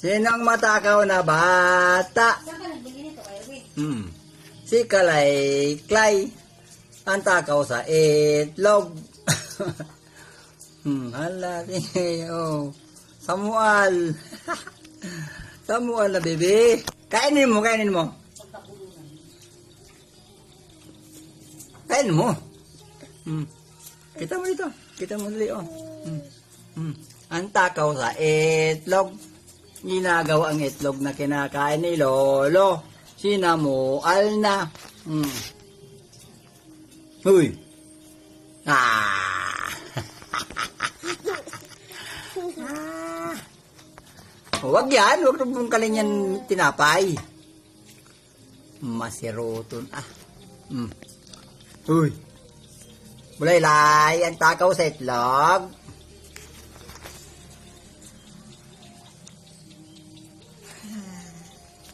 Sinong matakaw na bata? Saan ka nagbili nito, Erwin? Si Kalay-Klay. Ang takaw sa itlog. Hala, oh. Samuel. Samuel na, baby. Kainin mo, kainin mo. Kainin mo. Kita mo dito. Kita mo dali, oh. Ang takaw sa itlog. Ginagawa ang itlog na kinakain ni Lolo. Sinamual na. Uy. Huwag yan. Huwag mong kalin yan tinapay. Masiroton. Uy. Bulay-lay. Ang takaw sa itlog.